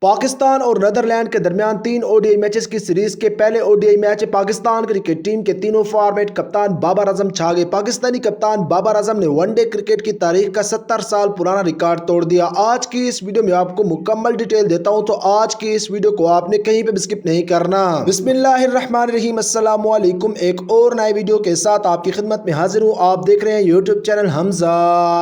پاکستان اور نیدرلینڈ کے درمیان 3 ODI میچز کی سیریز کے پہلے ODI match Pakistan cricket team کے تینوں فارمیٹ کپتان بابر اعظم چھا گئے۔ پاکستانی کپتان بابر اعظم نے ون ڈے کرکٹ کی تاریخ کا 70 سال پرانا ریکارڈ توڑ دیا۔ آج کی اس ویڈیو میں آپ کو مکمل ڈیٹیل دیتا ہوں، تو آج کی اس ویڈیو کو آپ نے کہیں پہ سکپ نہیں کرنا۔ بسم اللہ الرحمن الرحیم، السلام علیکم۔ ایک اور نئے ویڈیو کے ساتھ آپ کی خدمت میں حاضر ہوں۔ آپ دیکھ رہے ہیں یوٹیوب چینل حمزہ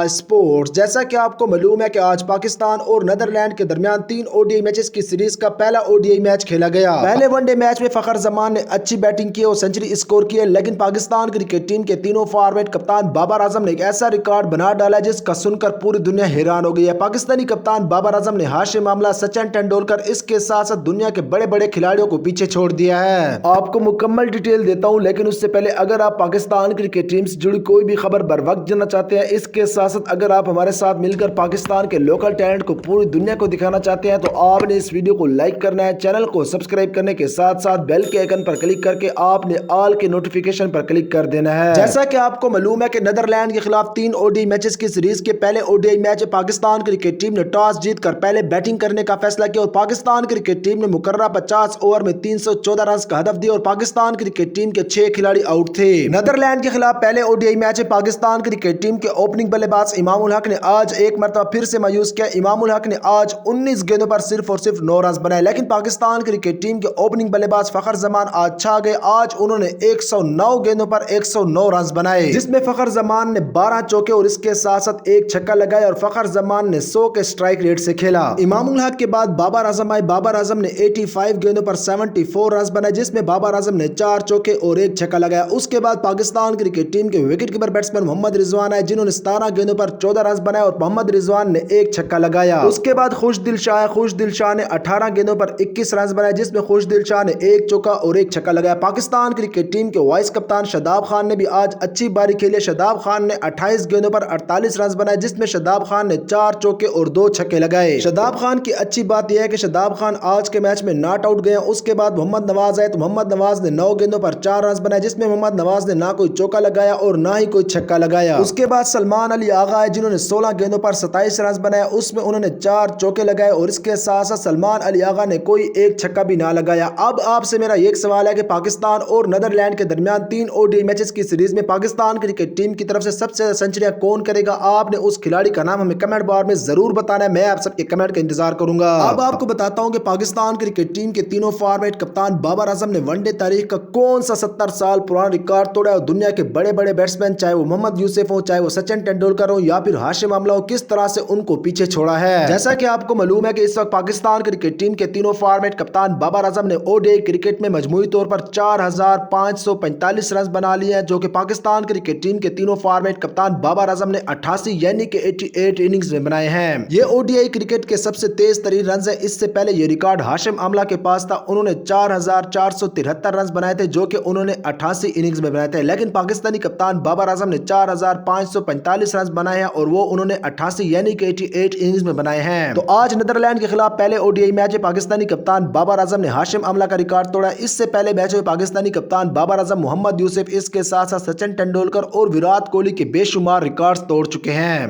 اسپورٹس۔ جیسا کہ آپ کو معلوم ہے کہ آج پاکستان اور نیدرلینڈ کے درمیان 3 ODI میچز کی سیریز کا پہلا ODI میچ کھیلا گیا۔ پہلے ون ڈے میچ میں فخر زمان نے اچھی بیٹنگ کی اور سنچری اسکور کی ہے، لیکن پاکستان کرکٹ ٹیم کے تینوں فارمیٹ کپتان بابر اعظم نے ایک ایسا ریکارڈ بنا ڈالا جس کا سن کر پوری دنیا حیران ہو گئی ہے۔ پاکستانی کپتان بابر اعظم نے ہاشم املہ، سچن ٹنڈولکر، اس کے ساتھ ساتھ دنیا کے بڑے بڑے کھلاڑیوں کو پیچھے چھوڑ دیا ہے۔ آپ کو مکمل ڈیٹیل دیتا ہوں، لیکن اس سے پہلے اگر آپ پاکستان کرکٹ ٹیم سے جڑی کوئی بھی خبر بر وقت جاننا چاہتے ہیں، اس کے ساتھ ساتھ اگر آپ ہمارے ساتھ مل کر پاکستان کے لوکل ٹیلنٹ کو پوری دنیا کو دکھانا چاہتے ہیں، تو آپ نے اس ویڈیو کو لائک کرنا ہے، چینل کو سبسکرائب کرنے کے ساتھ ساتھ بیل کے آئیکن پر کلک کر کے آپ نے آل کے نوٹیفیکیشن پر کلک کر دینا ہے۔ جیسا کہ آپ کو معلوم ہے کہ نیدرلینڈ کے خلاف 3 ODI میچز کی سیریز کے پہلے ODI match Pakistan cricket team نے ٹاس جیت کر پہلے بیٹنگ کرنے کا فیصلہ کیا اور پاکستان کرکٹ ٹیم نے مقررہ 50 اوور میں 314 رنز کا ہدف دیا اور پاکستان کرکٹ ٹیم کے 6 کھلاڑی آؤٹ تھے۔ نیدرلینڈ کے خلاف پہلے ODI match Pakistan cricket team کے اوپننگ بلے باز امام الحق نے آج ایک مرتبہ پھر سے مایوس کیا۔ امام الحق نے آج 19 گیندوں پر صرف اور صرف 9 رنز بنائے، لیکن پاکستان کرکٹ ٹیم کے اوپننگ بلے باز فخر زمان آج چھا گئے۔ آج انہوں نے 109 گیندوں پر 109 رنز بنائے، جس میں فخر زمان نے 12 چوکے اور اس کے ساتھ ساتھ ایک چھکا لگایا اور فخر زمان نے 100 کے سٹرائک ریٹ سے کھیلا۔ امام الحق کے بعد بابر اعظم آئے۔ بابر اعظم نے 85 گیندوں پر 74 رنز بنائے، جس میں بابر اعظم نے 4 چوکے اور ایک چھکا لگایا۔ اس کے بعد پاکستان کرکٹ ٹیم کے وکٹ کیپر بیٹسمین محمد رضوان آئے، جنہوں نے 17 گیندوں پر 14 رنز بنائے اور محمد رضوان نے ایک چھکا لگایا۔ اس کے بعد خوش دل شاہ آئے۔ خوش دل شاہ نے 18 گیندوں پر 21 رنز بنائے، جس میں خوش دل شاہ نے ایک چوکا اور ایک چھکا لگایا۔ پاکستان کرکٹ ٹیم کے وائس کپتان شاداب خان نے بھی آج اچھی باری کھیلی۔ شاداب خان نے 28 گیندوں پر 48 رنز بنائے، جس میں شاداب خان نے 4 چوکے اور 2 چھکے لگائے۔ شاداب خان کی اچھی بات یہ ہے کہ شاداب خان آج کے میچ میں ناٹ آؤٹ گئے۔ اس کے بعد محمد نواز آئے تو محمد نواز نے 9 گیندوں پر 4 رنز بنائے، جس میں محمد نواز نے نہ کوئی چوکا لگایا اور نہ ہی کوئی چھکا لگایا۔ اس کے بعد سلمان علی آغا آئے، جنہوں نے 16 گیندوں پر 27 رنز بنائے، اس میں انہوں نے 4 چوکے لگائے اور اس کے ساتھ ساتھ سلمان علی آغا نے کوئی ایک چھکا بھی نہ لگایا۔ اب آپ سے میرا ایک سوال ہے کہ پاکستان اور نیدرلینڈ کے درمیان 3 ODI میچز کی سیریز میں پاکستان کرکٹ ٹیم کی طرف سے سب سے زیادہ سنچریاں کون کرے گا؟ آپ نے اس کھلاڑی کا نام ہمیں کمنٹ بار میں ضرور بتانا ہے، میں آپ سب کے کمنٹ کا انتظار کروں گا۔ اب آپ کو بتاتا ہوں کہ پاکستان کرکٹ ٹیم کے تینوں فارمیٹ کپتان بابر اعظم نے ون ڈے تاریخ کا کون سا 70 سال پرانا ریکارڈ توڑا ہے اور دنیا کے بڑے بڑے بیٹسمین چاہے وہ محمد یوسف ہو، چاہے وہ سچن ٹنڈولکر ہو یا پھر ہاشم املہ ہو، کس طرح سے ان کو پیچھے چھوڑا ہے۔ جیسا کہ آپ کو معلوم ہے کہ اس وقت پاکستان کرکٹ ٹیم کے تینوں فارمیٹ کپتان بابر اعظم نے ODI کرکٹ میں مجموعی طور پر 4545 رنز بنا لیے ہیں، جو کہ پاکستان کرکٹ ٹیم کے تینوں فارمیٹ کپتان بابر اعظم نے 88 یعنی کہ 88 اننگز میں بنائے ہیں۔ یہ ODI کرکٹ کے سب سے تیز ترین رنز ہے۔ اس سے پہلے یہ ریکارڈ ہاشم املہ کے پاس تھا، انہوں نے 4473 رنز بنائے تھے، جو کہ انہوں نے 88 اننگز میں بنائے تھے، لیکن پاکستانی کپتان بابر اعظم نے 4545 رنز بنائے ہیں اور وہ انہوں نے 88 یعنی کہ 88 اننگز میں بنائے ہیں۔ تو آج نیدرلینڈ کے خلاف پہلے ODI میچ پاکستانی کپتان بابر اعظم نے ہاشم املہ کا ریکارڈ توڑا ہے۔ اس سے پہلے میچ میں پاکستانی کپتان بابر اعظم، محمد یوسف، اس کے ساتھ ساتھ سچن ٹنڈولکر اور وراٹ کوہلی کے بے شمار ریکارڈز توڑ چکے ہیں۔